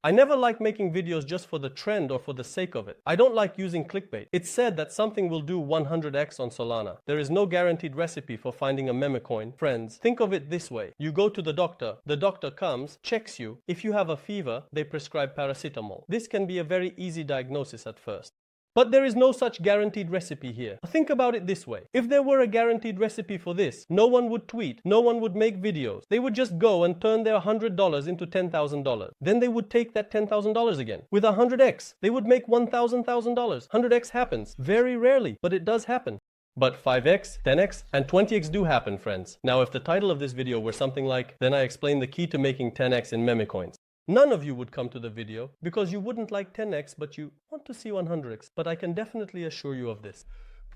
I never like making videos just for the trend or for the sake of it. I don't like using clickbait. It's said that something will do 100x on Solana. There is no guaranteed recipe for finding a meme coin. Friends, think of it this way. You go to the doctor comes, checks you. If you have a fever, they prescribe paracetamol. This can be a very easy diagnosis at first. But there is no such guaranteed recipe here. Think about it this way. If there were a guaranteed recipe for this, no one would tweet, no one would make videos. They would just go and turn their $100 into $10,000. Then they would take that $10,000 again. With 100x, they would make $1,000. 100x happens. Very rarely, but it does happen. But 5x, 10x, and 20x do happen, friends. Now, if the title of this video were something like, then I explain the key to making 10x in meme coins, none of you would come to the video because you wouldn't like 10x, but you want to see 100x. But I can definitely assure you of this.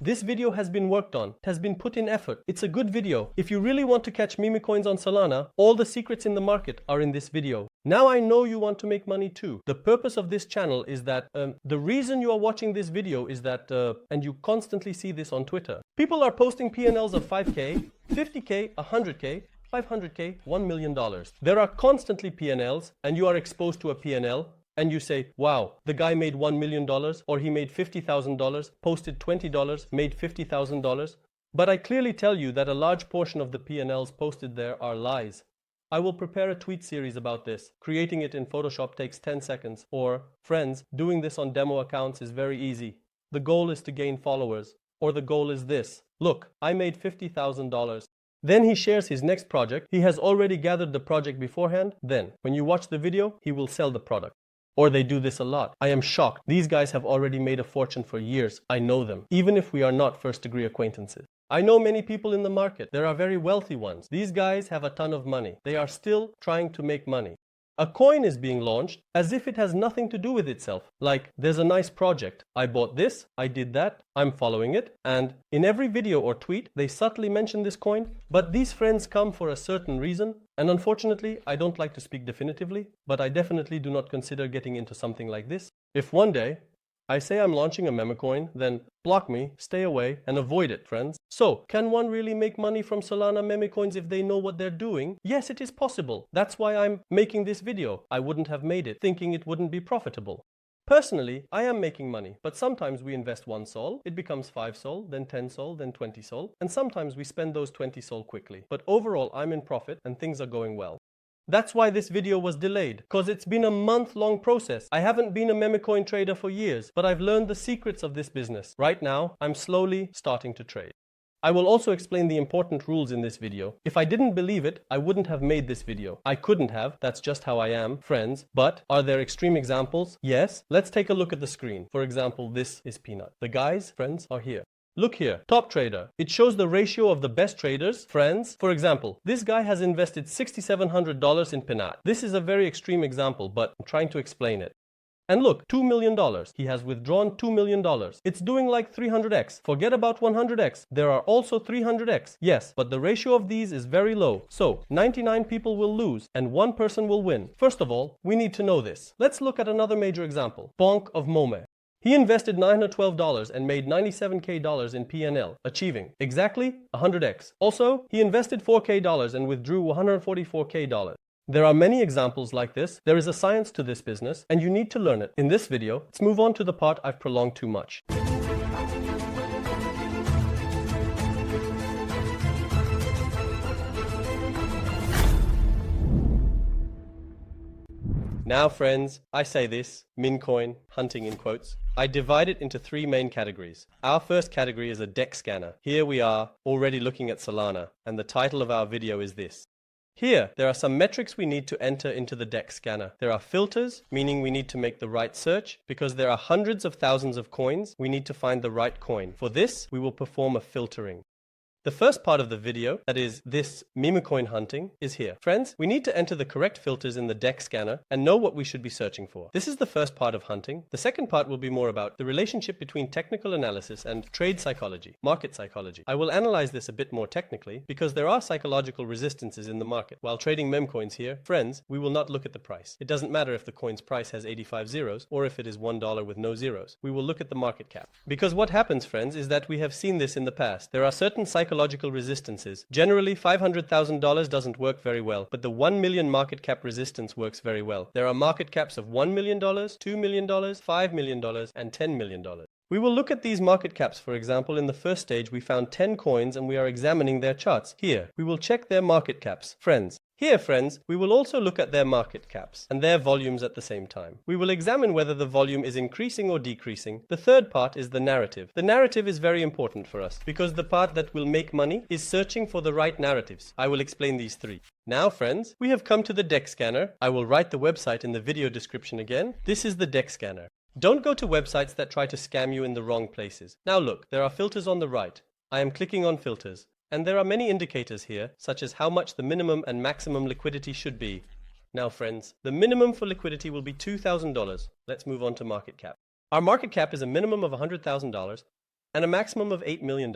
This video has been worked on. It has been put in effort. It's a good video. If you really want to catch meme coins on Solana, all the secrets in the market are in this video. Now I know you want to make money too. The purpose of this channel is that the reason you are watching this video is that, and you constantly see this on Twitter, people are posting P&Ls of 5K, 50K, 100K, 500K, $1 million. There are constantly P&Ls, and you are exposed to a P&L, and you say, wow, the guy made $1 million, or he made $50,000, posted $20, made $50,000. But I clearly tell you that a large portion of the P&Ls posted there are lies. I will prepare a tweet series about this. Creating it in Photoshop takes 10 seconds. Or, friends, doing this on demo accounts is very easy. The goal is to gain followers. Or the goal is this. Look, I made $50,000. Then he shares his next project. He has already gathered the project beforehand. Then, when you watch the video, he will sell the product. Or they do this a lot. I am shocked. These guys have already made a fortune for years. I know them, even if we are not first-degree acquaintances. I know many people in the market. There are very wealthy ones. These guys have a ton of money. They are still trying to make money. A coin is being launched as if it has nothing to do with itself. Like, there's a nice project. I bought this, I did that, I'm following it. And in every video or tweet, they subtly mention this coin. But these friends come for a certain reason. And unfortunately, I don't like to speak definitively, but I definitely do not consider getting into something like this. If one day I say I'm launching a meme coin, then block me, stay away, and avoid it, friends. So, can one really make money from Solana meme coins if they know what they're doing? Yes, it is possible. That's why I'm making this video. I wouldn't have made it thinking it wouldn't be profitable. Personally, I am making money, but sometimes we invest 1 sol, it becomes 5 sol, then 10 sol, then 20 sol, and sometimes we spend those 20 sol quickly. But overall, I'm in profit and things are going well. That's why this video was delayed, because it's been a month-long process. I haven't been a meme coin trader for years, but I've learned the secrets of this business. Right now, I'm slowly starting to trade. I will also explain the important rules in this video. If I didn't believe it, I wouldn't have made this video. I couldn't have, that's just how I am, friends. But are there extreme examples? Yes. Let's take a look at the screen. For example, this is Peanut. The guys, friends, are here. Look here, top trader. It shows the ratio of the best traders, friends. For example, this guy has invested $6,700 in Peanut. This is a very extreme example, but I'm trying to explain it. And look, $2 million. He has withdrawn $2 million. It's doing like 300x. Forget about 100x. There are also 300x. Yes, but the ratio of these is very low. So, 99 people will lose and 1 person will win. First of all, we need to know this. Let's look at another major example. Bonk of Monte. He invested $912 and made $97K in P&L, achieving exactly 100x. Also, he invested $4K and withdrew $144K. There are many examples like this. There is a science to this business, and you need to learn it. In this video, let's move on to the part I've prolonged too much. Now, friends, I say this, mincoin, hunting in quotes. I divide it into 3 main categories. Our first category is a deck scanner. Here we are, already looking at Solana, and the title of our video is this. Here, there are some metrics we need to enter into the deck scanner. There are filters, meaning we need to make the right search. Because there are hundreds of thousands of coins, we need to find the right coin. For this, we will perform a filtering. The first part of the video, that is this meme coin hunting, is here. Friends, we need to enter the correct filters in the deck scanner and know what we should be searching for. This is the first part of hunting. The second part will be more about the relationship between technical analysis and trade psychology, market psychology. I will analyze this a bit more technically because there are psychological resistances in the market. While trading meme coins here, friends, we will not look at the price. It doesn't matter if the coin's price has 85 zeros or if it is $1 with no zeros. We will look at the market cap. Because what happens, friends, is that we have seen this in the past. There are certain psychological psychological resistances. Generally, $500,000 doesn't work very well, but the 1 million market cap resistance works very well. There are market caps of $1 million, $2 million, $5 million, and $10 million. We will look at these market caps. For example, in the first stage, we found 10 coins and we are examining their charts. Here, we will check their market caps. Friends, we will also look at their market caps and their volumes at the same time. We will examine whether the volume is increasing or decreasing. The third part is the narrative. The narrative is very important for us because the part that will make money is searching for the right narratives. I will explain these three. Now, friends, we have come to the deck scanner. I will write the website in the video description again. This is the deck scanner. Don't go to websites that try to scam you in the wrong places. Now look, there are filters on the right. I am clicking on filters. And there are many indicators here, such as how much the minimum and maximum liquidity should be. Now friends, the minimum for liquidity will be $2,000. Let's move on to market cap. Our market cap is a minimum of $100,000 and a maximum of $8 million.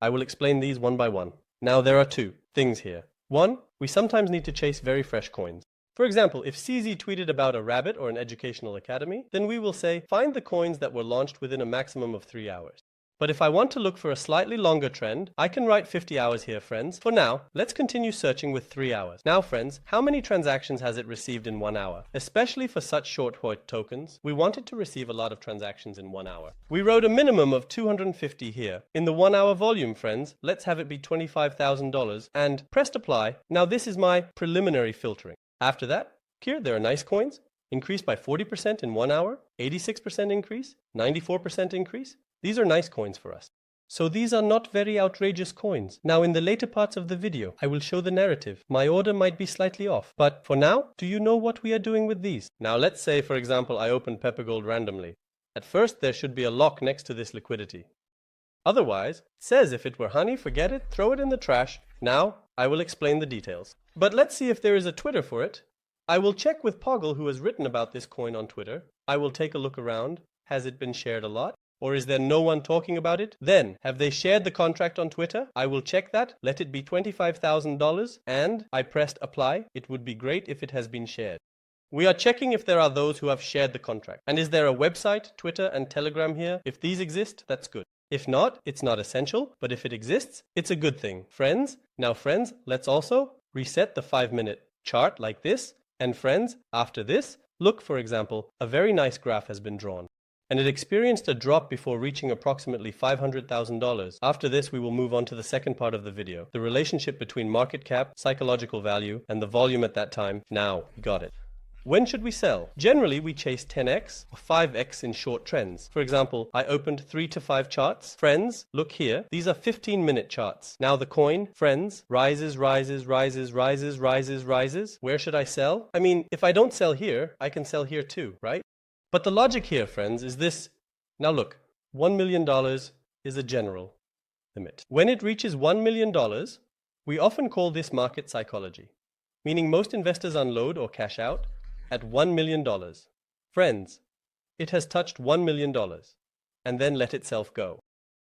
I will explain these one by one. Now there are two things here. One, we sometimes need to chase very fresh coins. For example, if CZ tweeted about a rabbit or an educational academy, then we will say, find the coins that were launched within a maximum of 3 hours. But if I want to look for a slightly longer trend, I can write 50 hours here, friends. For now, let's continue searching with 3 hours. Now, friends, how many transactions has it received in 1 hour? Especially for such short tokens, we want it to receive a lot of transactions in 1 hour. We wrote a minimum of 250 here. In the 1 hour volume, friends, let's have it be $25,000 and pressed apply. Now this is my preliminary filtering. After that, here there are nice coins, increased by 40% in 1 hour, 86% increase, 94% increase. These are nice coins for us. So these are not very outrageous coins. Now in the later parts of the video, I will show the narrative. My order might be slightly off, but for now, do you know what we are doing with these? Now let's say, for example, I open Peppergold randomly. At first, there should be a lock next to this liquidity. Otherwise, it says if it were honey, forget it, throw it in the trash. Now, I will explain the details. But let's see if there is a Twitter for it. I will check with Poggle, who has written about this coin on Twitter. I will take a look around. Has it been shared a lot? Or is there no one talking about it? Then, have they shared the contract on Twitter? I will check that. Let it be $25,000. And I pressed apply. It would be great if it has been shared. We are checking if there are those who have shared the contract. And is there a website, Twitter, and Telegram here? If these exist, that's good. If not, it's not essential. But if it exists, it's a good thing. Friends, let's also reset the 5-minute chart like this. And friends, after this, look, for example, a very nice graph has been drawn. And it experienced a drop before reaching approximately $500,000. After this, we will move on to the second part of the video, the relationship between market cap, psychological value, and the volume at that time. Now, we got it. When should we sell? Generally, we chase 10x or 5x in short trends. For example, I opened 3 to 5 charts. Friends, look here. These are 15-minute charts. Now the coin, friends, rises, rises, rises, rises, rises, rises. Where should I sell? I mean, if I don't sell here, I can sell here too, right? But the logic here, friends, is this. Now look, $1 million is a general limit. When it reaches $1 million, we often call this market psychology, meaning most investors unload or cash out at $1 million. Friends, it has touched $1 million and then let itself go.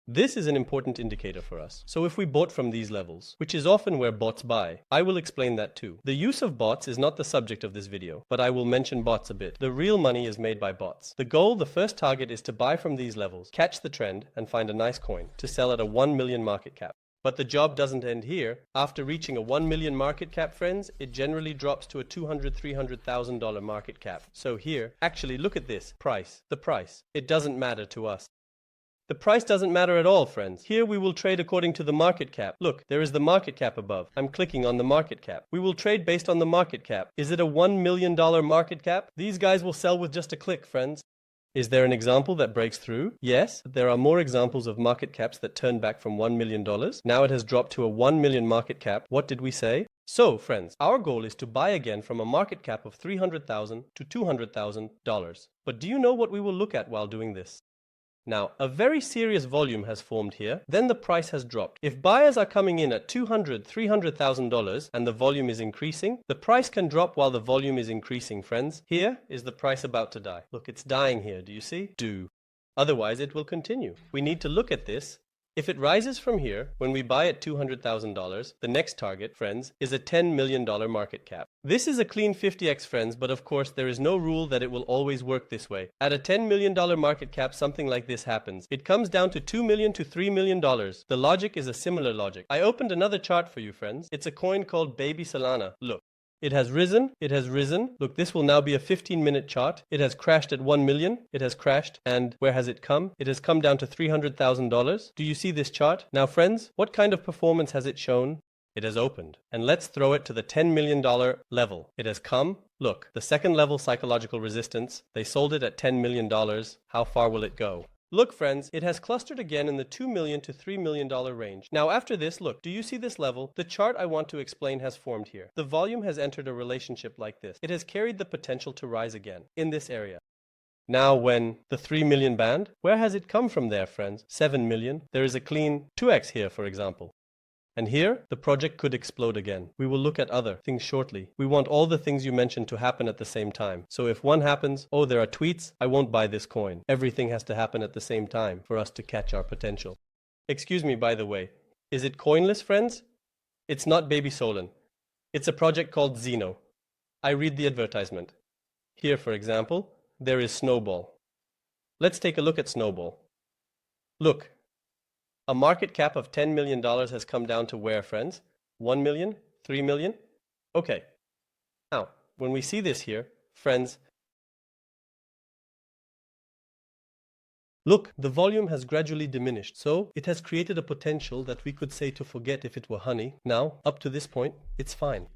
This is an important indicator for us. So if we bought from these levels, which is often where bots buy, I will explain that too. The use of bots is not the subject of this video, but I will mention bots a bit. The real money is made by bots. The goal, the first target, is to buy from these levels, catch the trend, and find a nice coin to sell at a 1 million market cap. But the job doesn't end here. After reaching a 1 million market cap, friends, it generally drops to a $200,000-$300,000 market cap. So here, actually look at this, price, the price. It doesn't matter to us. The price doesn't matter at all, friends. Here we will trade according to the market cap. Look, there is the market cap above. I'm clicking on the market cap. We will trade based on the market cap. Is it a $1 million market cap? These guys will sell with just a click, friends. Is there an example that breaks through? Yes, there are more examples of market caps that turn back from $1 million. Now it has dropped to a 1 million market cap. What did we say? So, friends, our goal is to buy again from a market cap of $300,000 to $200,000. But do you know what we will look at while doing this? Now, a very serious volume has formed here, then the price has dropped. If buyers are coming in at $200,000, $300,000 and the volume is increasing, the price can drop while the volume is increasing, friends. Here is the price about to die. Look, it's dying here, do you see? Otherwise, it will continue. We need to look at this If it rises from here, when we buy at $200,000, the next target, friends, is a $10 million market cap. This is a clean 50x, friends, but of course there is no rule that it will always work this way. At a $10 million market cap, something like this happens. It comes down to $2 million to $3 million. The logic is a similar logic. I opened another chart for you, friends. It's a coin called Baby Solana. Look. It has risen, it has risen. Look, this will now be a 15-minute chart. It has crashed at 1 million. It has crashed. And where has it come? It has come down to $300,000. Do you see this chart? Now, friends, what kind of performance has it shown? It has opened. And let's throw it to the $10 million level. It has come. Look, the second level psychological resistance. They sold it at $10 million. How far will it go? Look, friends, it has clustered again in the $2 million to $3 million range. Now after this, look, do you see this level? The chart I want to explain has formed here. The volume has entered a relationship like this. It has carried the potential to rise again in this area. Now when the 3 million band, where has it come from there, friends? 7 million. There is a clean 2x here, for example. And here, the project could explode again. We will look at other things shortly. We want all the things you mentioned to happen at the same time. So if one happens, oh, there are tweets, I won't buy this coin. Everything has to happen at the same time for us to catch our potential. Excuse me, by the way. Is it coinless, friends? It's not Baby Solana. It's a project called Zeno. I read the advertisement. Here, for example, there is Snowball. Let's take a look at Snowball. Look. A market cap of $10 million has come down to where, friends? 1 million? 3 million? Okay. Now, when we see this here, friends, look, the volume has gradually diminished, so it has created a potential that we could say to forget if it were honey. Now, up to this point, it's fine.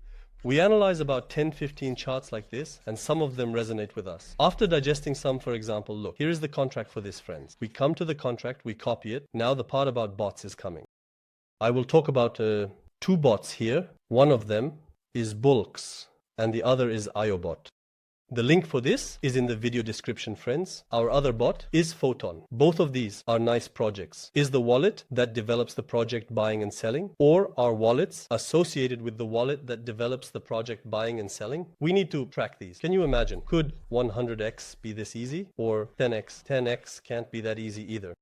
We analyze about 10-15 charts like this, and some of them resonate with us. After digesting some, for example, look, here is the contract for this, friends. We come to the contract, we copy it. Now the part about bots is coming. I will talk about 2 bots here. One of them is Bulks, and the other is IOBot. The link for this is in the video description, friends. Our other bot is Photon. Both of these are nice projects. Is the wallet that develops the project buying and selling, or are wallets associated with the wallet that develops the project buying and selling? We need to track these. Can you imagine? Could 100x be this easy? Or 10x? 10x can't be that easy either.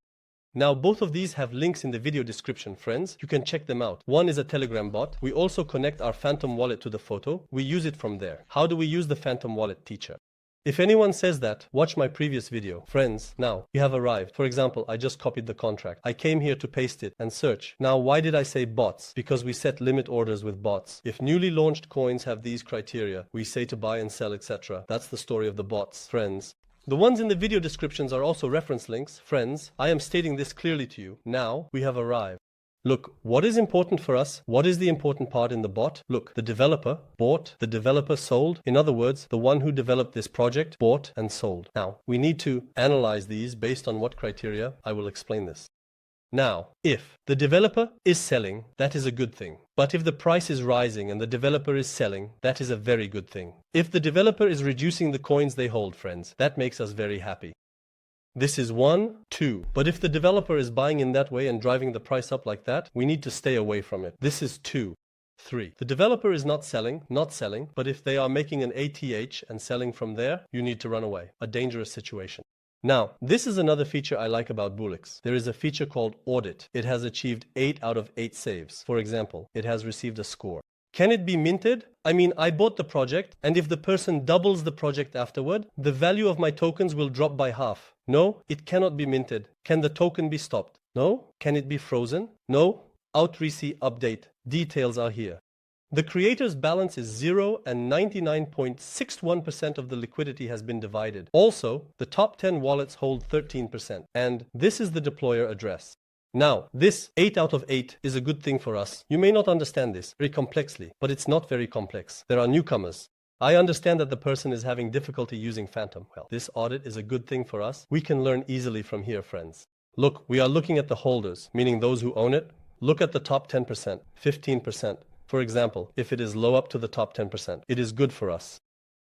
Now, both of these have links in the video description, friends. You can check them out. One is a Telegram bot. We also connect our Phantom wallet to the photo. We use it from there. How do we use the Phantom wallet, teacher? If anyone says that, watch my previous video. Friends, now, we have arrived. For example, I just copied the contract. I came here to paste it and search. Now, why did I say bots? Because we set limit orders with bots. If newly launched coins have these criteria, we say to buy and sell, etc. That's the story of the bots, friends. The ones in the video descriptions are also reference links. Friends, I am stating this clearly to you. Now, we have arrived. Look, what is important for us? What is the important part in the bot? Look, the developer bought, the developer sold. In other words, the one who developed this project bought and sold. Now, we need to analyze these based on what criteria. I will explain this. Now, if the developer is selling, that is a good thing. But if the price is rising and the developer is selling, that is a very good thing. If the developer is reducing the coins they hold, friends, that makes us very happy. This is 1, 2. But if the developer is buying in that way and driving the price up like that, we need to stay away from it. This is 2, 3. The developer is not selling, but if they are making an ATH and selling from there, you need to run away. A dangerous situation. Now, this is another feature I like about Bullix. There is a feature called Audit. It has achieved 8 out of 8 saves. For example, it has received a score. Can it be minted? I mean, I bought the project, and if the person doubles the project afterward, the value of my tokens will drop by half. No, it cannot be minted. Can the token be stopped? No. Can it be frozen? No. Outrec update. Details are here. The creator's balance is 0 and 99.61% of the liquidity has been divided. Also, the top 10 wallets hold 13%. And this is the deployer address. Now, this 8 out of 8 is a good thing for us. You may not understand this very complexly, but it's not very complex. There are newcomers. I understand that the person is having difficulty using Phantom. Well, this audit is a good thing for us. We can learn easily from here, friends. Look, we are looking at the holders, meaning those who own it. Look at the top 10%, 15%. For example, if it is low up to the top 10%, it is good for us.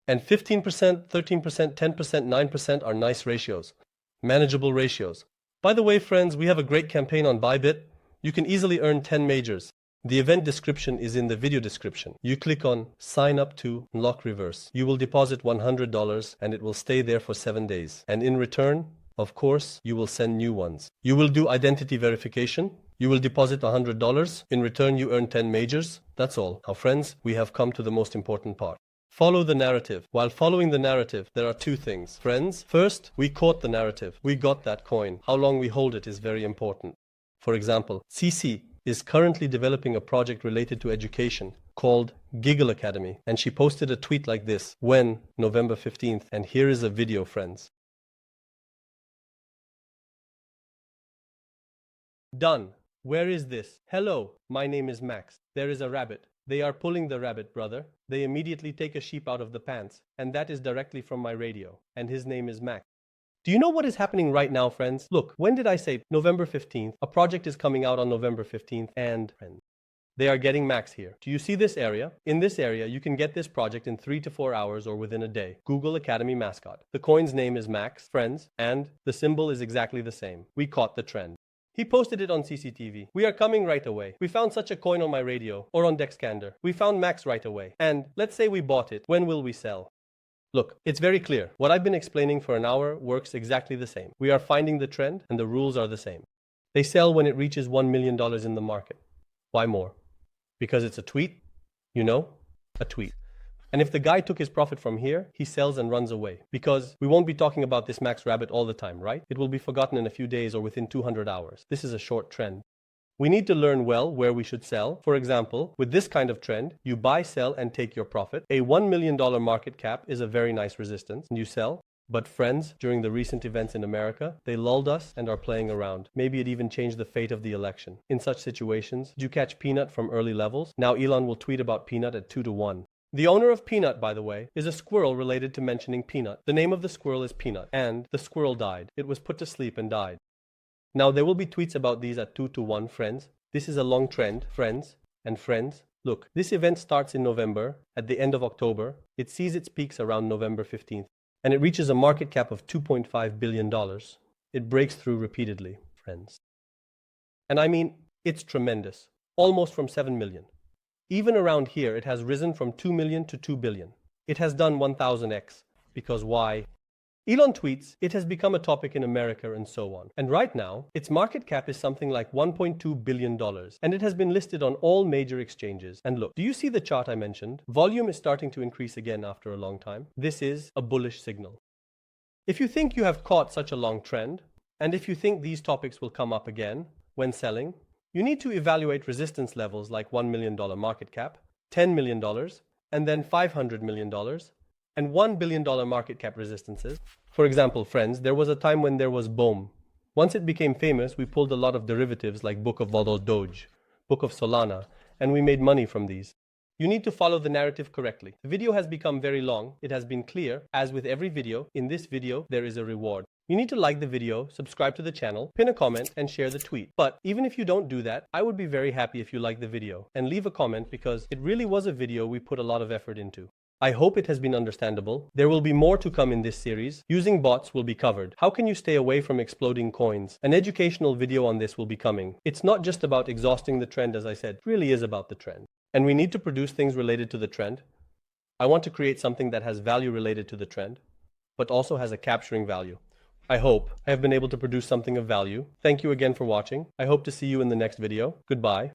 And 15%, 13%, 10%, 9% are nice ratios, manageable ratios. By the way, friends, we have a great campaign on Bybit. You can easily earn 10 majors. The event description is in the video description. You click on Sign Up to Unlock Reverse. You will deposit $100 and it will stay there for 7 days. And in return, Of course, you will send new ones. You will do identity verification. You will deposit $100. In return, you earn 10 majors. That's all. Now, friends, we have come to the most important part. Follow the narrative. While following the narrative, there are two things. Friends, first, we caught the narrative. We got that coin. How long we hold it is very important. For example, CC is currently developing a project related to education called Giggle Academy, and she posted a tweet like this when November 15th, and here is a video, friends. Done. Where is this? Hello, my name is Max. There is a rabbit. They are pulling the rabbit, brother. They immediately take a sheep out of the pants, and that is directly from my radio, and his name is Max. Do you know what is happening right now, friends? Look, when did I say November 15th? A project is coming out on November 15th, and they are getting Max here. Do you see this area? In this area, you can get this project in 3 to 4 hours or within a day. Google Academy mascot. The coin's name is Max, friends, and the symbol is exactly the same. We caught the trend. He posted it on CCTV. We are coming right away. We found such a coin on my radio or on Dexcander. We found Max right away. And let's say we bought it. When will we sell? Look, it's very clear. What I've been explaining for an hour works exactly the same. We are finding the trend and the rules are the same. They sell when it reaches $1 million in the market. Why more? Because it's a tweet? You know? A tweet. And if the guy took his profit from here, he sells and runs away. Because we won't be talking about this Max Rabbit all the time, right? It will be forgotten in a few days or within 200 hours. This is a short trend. We need to learn well where we should sell. For example, with this kind of trend, you buy, sell, and take your profit. A $1 million market cap is a very nice resistance. You sell. But friends, during the recent events in America, they lulled us and are playing around. Maybe it even changed the fate of the election. In such situations, did you catch Peanut from early levels? Now Elon will tweet about Peanut at 2 to 1. The owner of Peanut, by the way, is a squirrel related to mentioning Peanut. The name of the squirrel is Peanut, and the squirrel died. It was put to sleep and died. Now, there will be tweets about these at 2 to 1, friends. This is a long trend, friends. And friends, look, this event starts in November, at the end of October. It sees its peaks around November 15th, and it reaches a market cap of $2.5 billion. It breaks through repeatedly, friends. And I mean, it's tremendous. Almost from 7 million. Even around here, it has risen from 2 million to 2 billion. It has done 1000x. Because why? Elon tweets, it has become a topic in America and so on. And right now, its market cap is something like $1.2 billion. And it has been listed on all major exchanges. And look, do you see the chart I mentioned? Volume is starting to increase again after a long time. This is a bullish signal. If you think you have caught such a long trend, and if you think these topics will come up again when selling, you need to evaluate resistance levels like $1 million market cap, $10 million, and then $500 million, and $1 billion market cap resistances. For example, friends, there was a time when there was BOOM. Once it became famous, we pulled a lot of derivatives like Book of Doge, Book of Solana, and we made money from these. You need to follow the narrative correctly. The video has become very long. It has been clear. As with every video, in this video, there is a reward. You need to like the video, subscribe to the channel, pin a comment, and share the tweet. But even if you don't do that, I would be very happy if you like the video and leave a comment because it really was a video we put a lot of effort into. I hope it has been understandable. There will be more to come in this series. Using bots will be covered. How can you stay away from exploding coins? An educational video on this will be coming. It's not just about exhausting the trend, as I said. It really is about the trend. And we need to produce things related to the trend. I want to create something that has value related to the trend, but also has a capturing value. I hope I have been able to produce something of value. Thank you again for watching. I hope to see you in the next video. Goodbye.